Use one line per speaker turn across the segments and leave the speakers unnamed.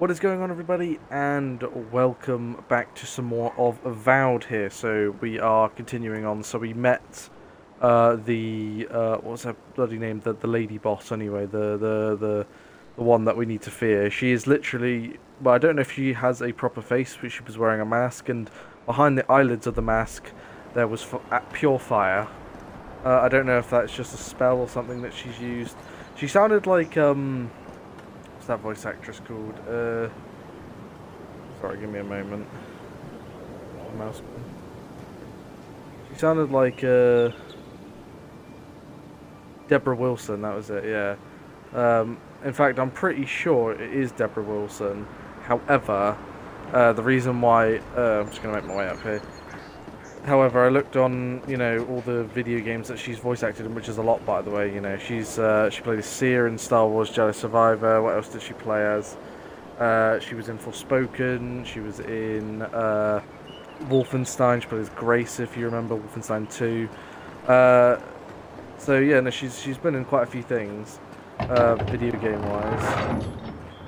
What is going on, everybody, and welcome back to some more of Avowed here. So we are continuing on. So we met what's her bloody name? The lady boss, anyway. The one that we need to fear. She is literally, well, I don't know if she has a proper face, but she was wearing a mask, and behind the eyelids of the mask there was pure fire. I don't know if that's just a spell or something that she's used. She sounded like what's that voice actress called? Sorry, give me a moment. Mouse. She sounded like Deborah Wilson. That was it. Yeah. In fact, I'm pretty sure it is Deborah Wilson. However, the reason why I'm just gonna make my way up here. However, I looked on, all the video games that she's voice acted in, which is a lot, by the way. She played as Seer in Star Wars Jedi Survivor. What else did she play as? She was in Forspoken. She was in Wolfenstein. She played as Grace, if you remember, Wolfenstein 2. So yeah, no, she's been in quite a few things, video game wise.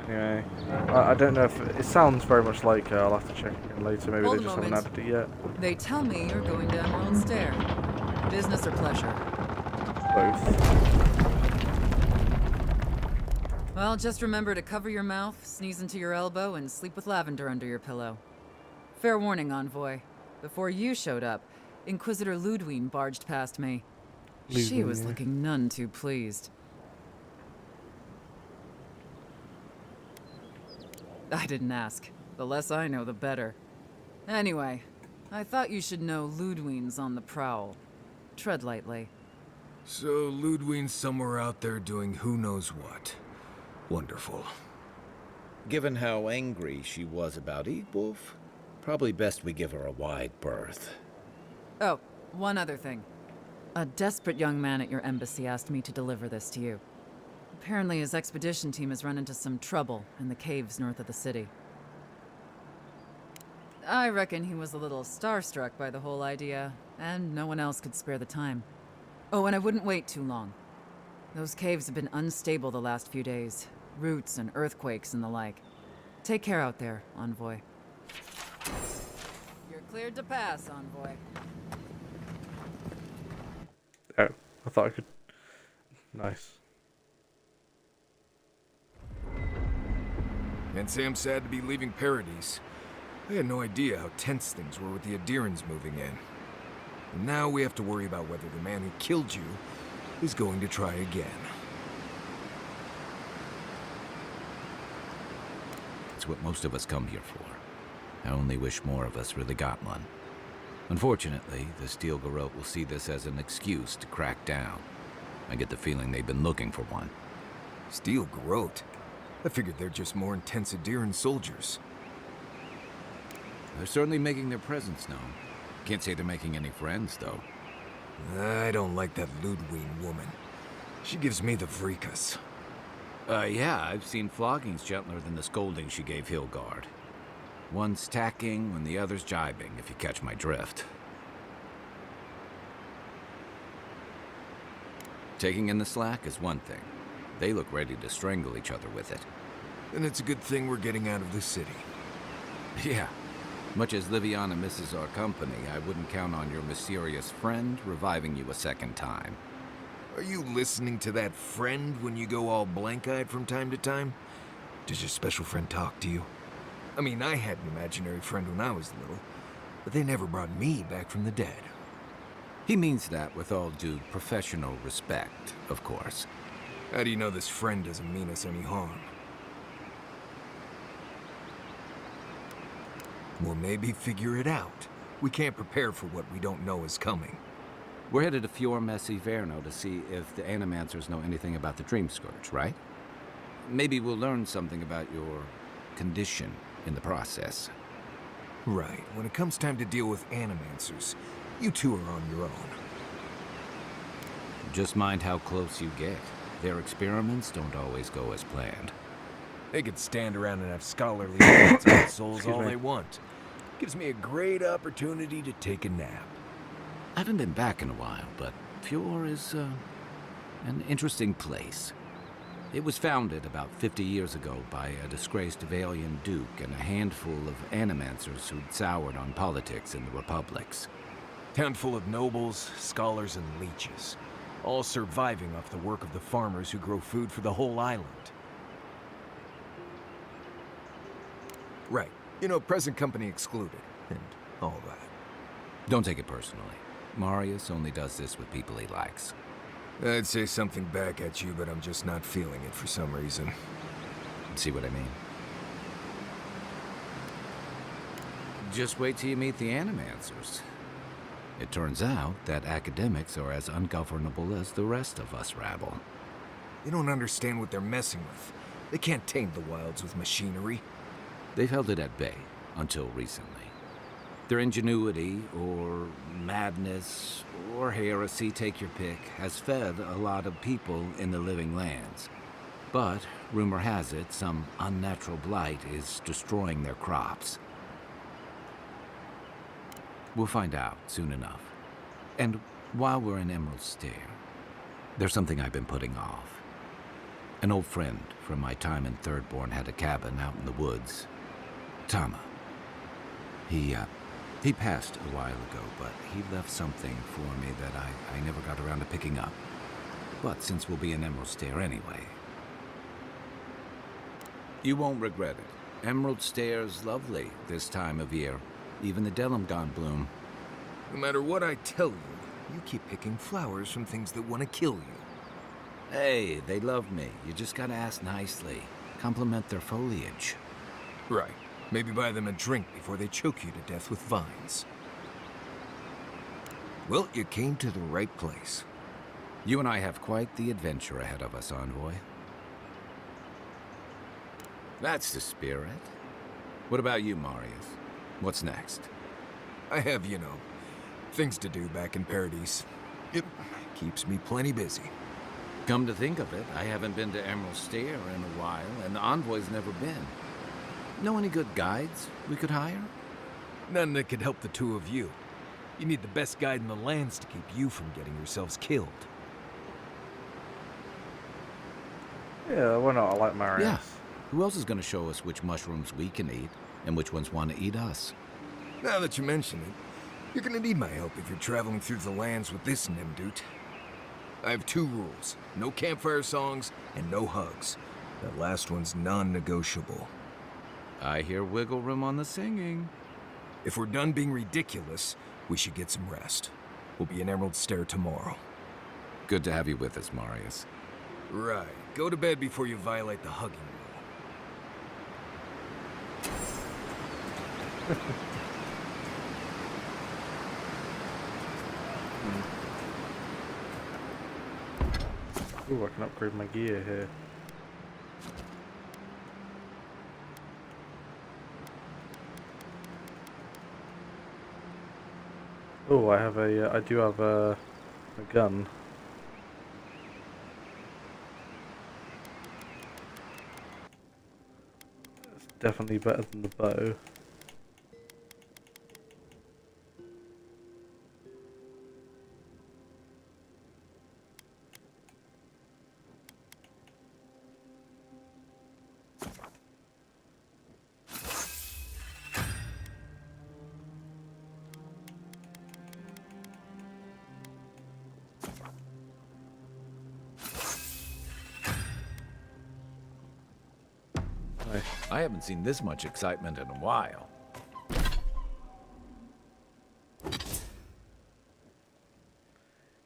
Anyway, I don't know if it sounds very much like her. I'll have to check again later. Maybe they just haven't added it yet.
They tell me you're going to Emerald Stair. Business or pleasure?
Both.
Well, just remember to cover your mouth, sneeze into your elbow, and sleep with lavender under your pillow. Fair warning, Envoy. Before you showed up, Inquisitor Ludwig barged past me. She was looking none too pleased. I didn't ask. The less I know, the better. Anyway, I thought you should know Ludwig's on the prowl. Tread lightly.
So Ludwig's somewhere out there doing who knows what. Wonderful.
Given how angry she was about Wolf, probably best we give her a wide berth.
Oh, one other thing. A desperate young man at your embassy asked me to deliver this to you. Apparently his expedition team has run into some trouble in the caves north of the city. I reckon he was a little starstruck by the whole idea, and no one else could spare the time. Oh, and I wouldn't wait too long. Those caves have been unstable the last few days. Roots and earthquakes and the like. Take care out there, Envoy. You're cleared to pass, Envoy.
Oh, I thought I could. Nice.
Can't say I'm sad to be leaving Paradise. I had no idea how tense things were with the Adherans moving in. And now we have to worry about whether the man who killed you is going to try again.
It's what most of us come here for. I only wish more of us really got one. Unfortunately, the Steel Garrote will see this as an excuse to crack down. I get the feeling they've been looking for one.
Steel Garrote? I figured they're just more intense Adheran soldiers.
They're certainly making their presence known. Can't say they're making any friends, though.
I don't like that Ludwig woman. She gives me the freakus.
Yeah, I've seen floggings gentler than the scolding she gave Hilgard. One's tacking when the other's jibing, if you catch my drift. Taking in the slack is one thing. They look ready to strangle each other with it.
And it's a good thing we're getting out of the city.
Yeah. Much as Liviana misses our company, I wouldn't count on your mysterious friend reviving you a second time.
Are you listening to that friend when you go all blank-eyed from time to time? Does your special friend talk to you? I mean, I had an imaginary friend when I was little, but they never brought me back from the dead.
He means that with all due professional respect, of course.
How do you know this friend doesn't mean us any harm? Well, maybe figure it out. We can't prepare for what we don't know is coming.
We're headed to Fior Messi Verno to see if the Animancers know anything about the Dream Scourge, right? Maybe we'll learn something about your condition in the process.
Right. When it comes time to deal with Animancers, you two are on your own.
Just mind how close you get. Their experiments don't always go as planned.
They could stand around and have scholarly debates about souls all they want. Gives me a great opportunity to take a nap.
I haven't been back in a while, but Fior is, an interesting place. It was founded about 50 years ago by a disgraced Valian duke and a handful of animancers who'd soured on politics in the republics.
Town full of nobles, scholars, and leeches, all surviving off the work of the farmers who grow food for the whole island. Right. You know, present company excluded, and all that.
Don't take it personally. Marius only does this with people he likes.
I'd say something back at you, but I'm just not feeling it for some reason.
See what I mean? Just wait till you meet the animancers. It turns out that academics are as ungovernable as the rest of us rabble.
You don't understand what they're messing with. They can't tame the wilds with machinery.
They've held it at bay until recently. Their ingenuity, or madness, or heresy, take your pick, has fed a lot of people in the living lands. But, rumor has it, some unnatural blight is destroying their crops. We'll find out soon enough. And while we're in Emerald Stair, there's something I've been putting off. An old friend from my time in Thirdborn had a cabin out in the woods. Tama. He passed a while ago, but he left something for me that I never got around to picking up. But since we'll be in Emerald Stair anyway... You won't regret it. Emerald Stair's lovely this time of year. Even the Delimgon bloom.
No matter what I tell you, you keep picking flowers from things that want to kill you.
Hey, they love me. You just gotta ask nicely. Compliment their foliage.
Right. Maybe buy them a drink before they choke you to death with vines. Well, you came to the right place.
You and I have quite the adventure ahead of us, Envoy. That's the spirit. What about you, Marius? What's next?
I have, you know, things to do back in Paradise. It keeps me plenty busy.
Come to think of it, I haven't been to Emerald Stair in a while, and the Envoy's never been. Know any good guides we could hire?
None that could help the two of you. You need the best guide in the lands to keep you from getting yourselves killed.
Yeah, why not? I like Marius.
Yeah. Who else is going to show us which mushrooms we can eat and which ones want to eat us?
Now that you mention it, you're gonna need my help if you're traveling through the lands with this Nimdut. I have 2 rules. No campfire songs and no hugs. That last one's non-negotiable.
I hear wiggle room on the singing.
If we're done being ridiculous, we should get some rest. We'll be in Emerald Stair tomorrow.
Good to have you with us, Marius.
Right. Go to bed before you violate the hugging rule.
Ooh, I can upgrade my gear here. Oh, I do have a gun. It's definitely better than the bow.
I haven't seen this much excitement in a while.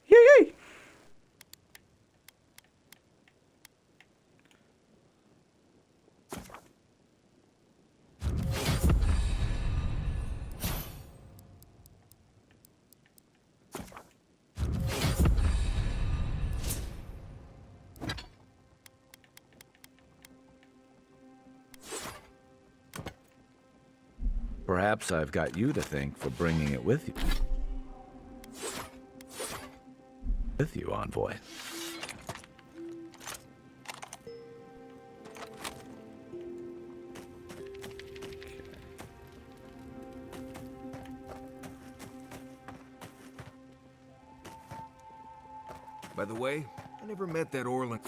Yay!
Perhaps I've got you to thank for bringing it with you. With you, Envoy.
By the way, I never met that Orlan.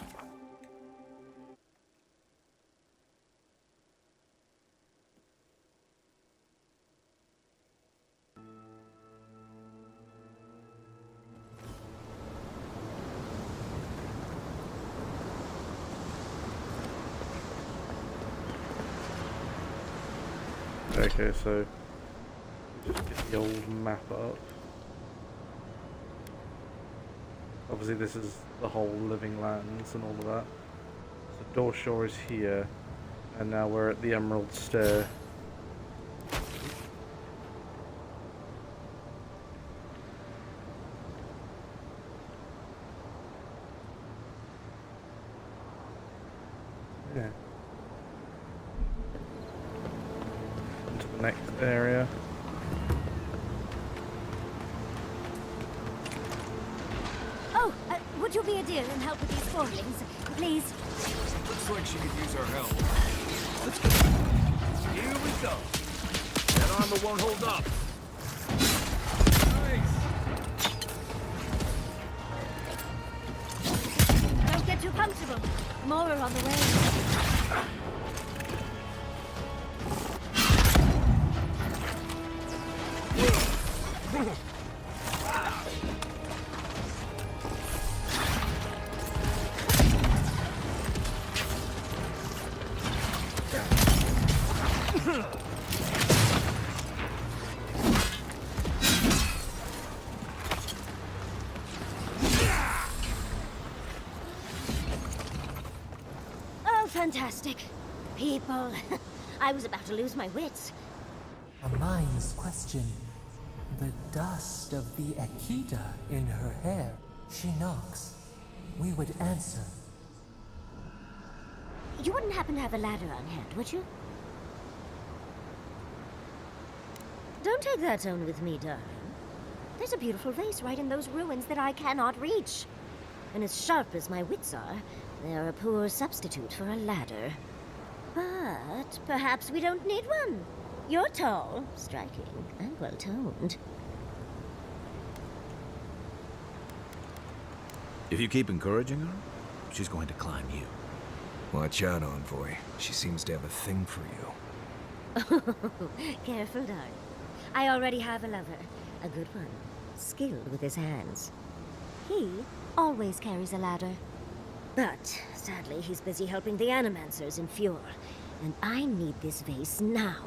Okay, so just get the old map up. Obviously this is the whole living lands and all of that. So Dorshore is here, and now we're at the Emerald Stair. Yeah. Into the next area.
Oh, would you be a dear and help with these forelings, please?
Looks like she could use our help.
Here we go. That armor won't hold up. Nice.
Don't get too comfortable. More are on the way. Oh, fantastic. People. I was about to lose my wits.
A mind's question. The dust of the Akita in her hair. She knocks. We would answer.
You wouldn't happen to have a ladder on hand, would you? Don't take that tone with me, darling. There's a beautiful vase right in those ruins that I cannot reach. And as sharp as my wits are, they're a poor substitute for a ladder. But perhaps we don't need one. You're tall, striking, and well-toned.
If you keep encouraging her, she's going to climb you.
Watch out, Envoy. She seems to have a thing for you.
Careful, darling. I already have a lover. A good one. Skilled with his hands. He always carries a ladder. But, sadly, he's busy helping the Animancers in Fjord. And I need this vase now.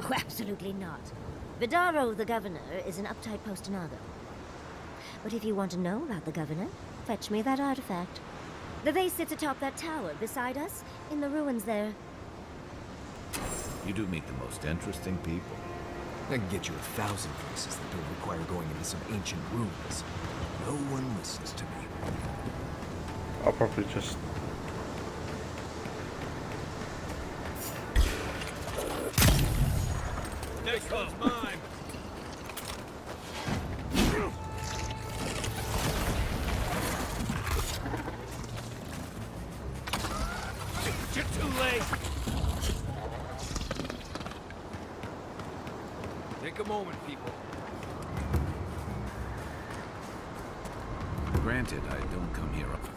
Oh, absolutely not. Vidaro, the governor, is an uptight postinago. But if you want to know about the governor, fetch me that artifact. The vase sits atop that tower beside us, in the ruins there.
You do meet the most interesting people.
I can get you 1,000 places that don't require going into some ancient ruins. No one listens to me.
I'll probably just...
Next one's mine. You're too late. Take a moment, people.
Granted, I don't come here often.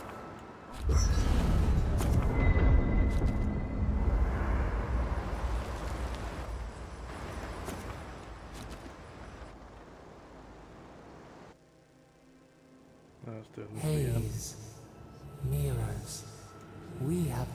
Let's do it at the end.
Haze. Mirrors. We have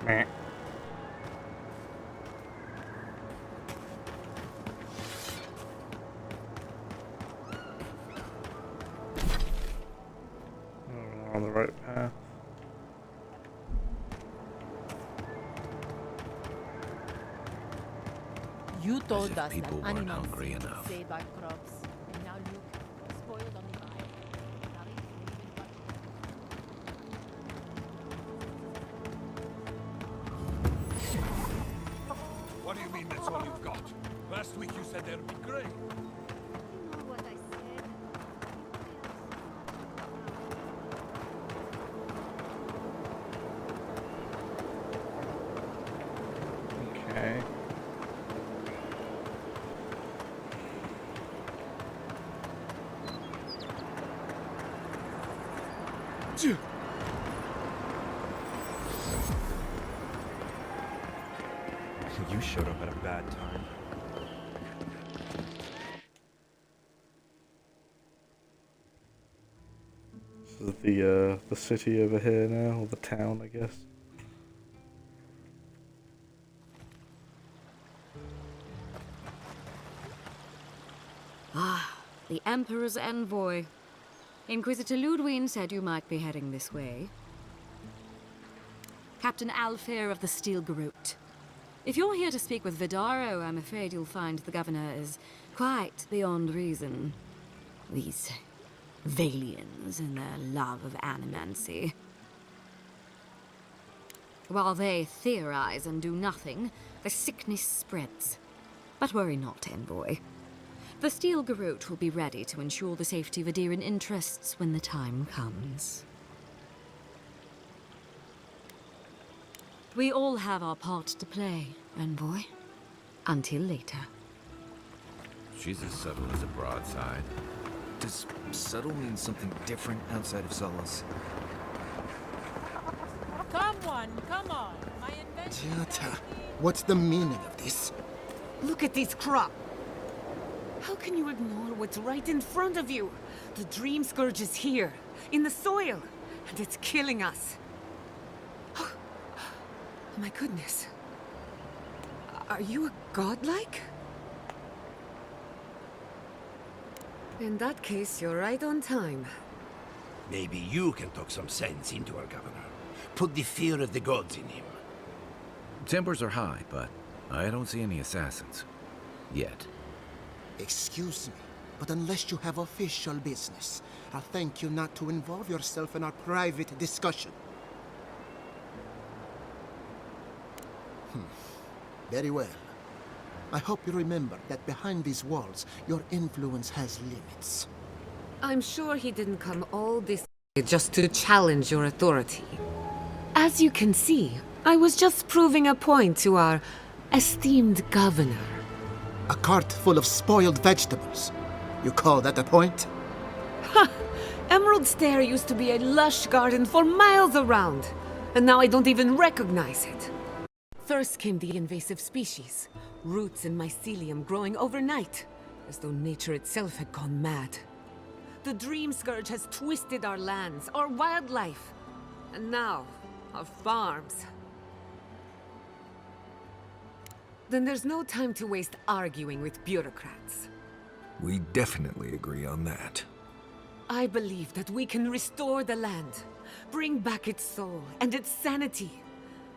Meh. We're on the right path.
You told
As if
us that
people weren't
animals
hungry
could
enough.
save our crops, and now look, spoiled on the vine. Now it's leaving but-
What do you mean that's all you've got? Last week you said that'd be great.
You know what I said.
Okay.
You showed up at a bad time.
This is the city over here now, or the town, I guess.
Ah, the Emperor's envoy. Inquisitor Ludwine said you might be heading this way. Captain Alfair of the Steel Garrote. If you're here to speak with Vidaro, I'm afraid you'll find the governor is quite beyond reason. These Valians and their love of animancy. While they theorize and do nothing, the sickness spreads. But worry not, envoy. The Steel Garrote will be ready to ensure the safety of Adiran interests when the time comes. We all have our part to play, envoy. Until later.
She's as subtle as a broadside.
Does subtle mean something different outside of Solace?
Come on. My invention.
Giatta, what's the meaning of this?
Look at this crop. How can you ignore what's right in front of you? The Dream Scourge is here, in the soil, and it's killing us. Oh, my goodness. Are you a godlike? In that case, you're right on time.
Maybe you can talk some sense into our governor. Put the fear of the gods in him.
Tempers are high, but I don't see any assassins. Yet.
Excuse me, but unless you have official business, I'll thank you not to involve yourself in our private discussion. Very well. I hope you remember that behind these walls, your influence has limits.
I'm sure he didn't come all this way just to challenge your authority. As you can see, I was just proving a point to our esteemed governor.
A cart full of spoiled vegetables. You call that a point?
Ha! Emerald Stair used to be a lush garden for miles around, and now I don't even recognize it. First came the invasive species, roots and mycelium growing overnight, as though nature itself had gone mad. The Dream Scourge has twisted our lands, our wildlife, and now, our farms. Then there's no time to waste arguing with bureaucrats.
We definitely agree on that.
I believe that we can restore the land, bring back its soul and its sanity,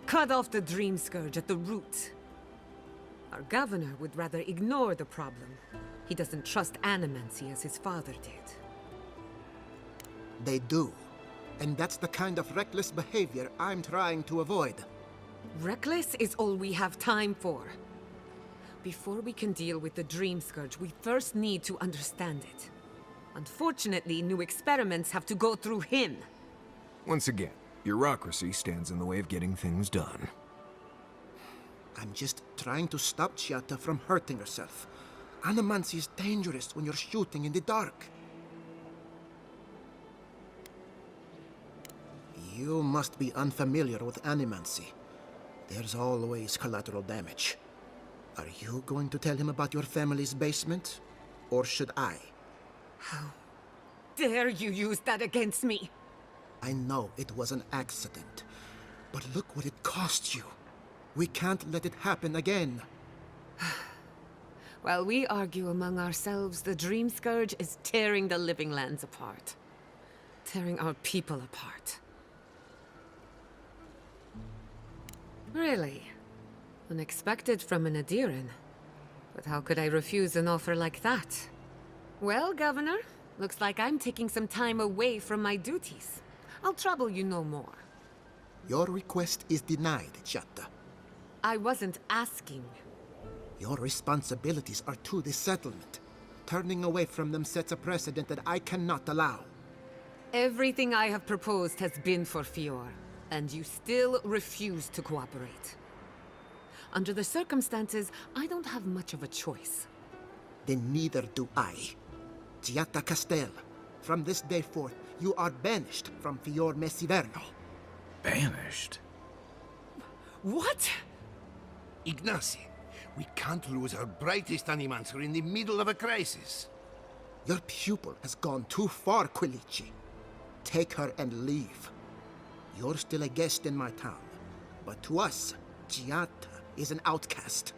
cut off the Dream Scourge at the root. Our governor would rather ignore the problem. He doesn't trust animancy as his father did.
They do. And that's the kind of reckless behavior I'm trying to avoid.
Reckless is all we have time for. Before we can deal with the Dream Scourge, we first need to understand it. Unfortunately, new experiments have to go through him.
Once again, bureaucracy stands in the way of getting things done.
I'm just trying to stop Giatta from hurting herself. Animancy is dangerous when you're shooting in the dark. You must be unfamiliar with animancy. There's always collateral damage. Are you going to tell him about your family's basement? Or should I?
How dare you use that against me?
I know it was an accident, but look what it cost you. We can't let it happen again.
While we argue among ourselves, the Dream Scourge is tearing the living lands apart. Tearing our people apart. Really? Unexpected from an Adiran. But how could I refuse an offer like that? Well, Governor, looks like I'm taking some time away from my duties. I'll trouble you no more.
Your request is denied, Giatta.
I wasn't asking.
Your responsibilities are to the settlement. Turning away from them sets a precedent that I cannot allow.
Everything I have proposed has been for Fior, and you still refuse to cooperate. Under the circumstances, I don't have much of a choice.
Then neither do I. Giatta Castel, from this day forth, you are banished from Fior Messiverno.
Banished?
What?
Ignacy, we can't lose our brightest animancer in the middle of a crisis.
Your pupil has gone too far, Quilici. Take her and leave. You're still a guest in my town, but to us, Giatta is an outcast.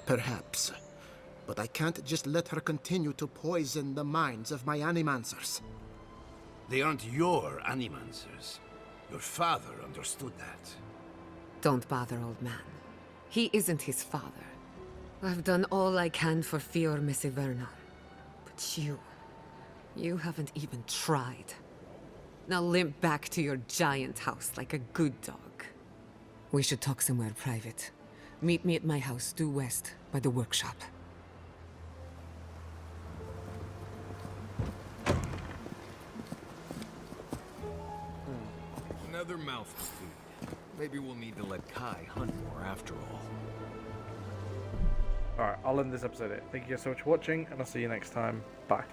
Perhaps, but I can't just let her continue to poison the minds of my animancers.
They aren't your animancers. Your father understood that.
Don't bother, old man. He isn't his father. I've done all I can for Fior Messiverno. But you haven't even tried. Now limp back to your giant house like a good dog. We should talk somewhere private. Meet me at my house due west by the workshop.
Another mouth to feed. Maybe we'll need to let Kai hunt more after all.
Alright, I'll end this episode here. Thank you guys so much for watching, and I'll see you next time. Bye.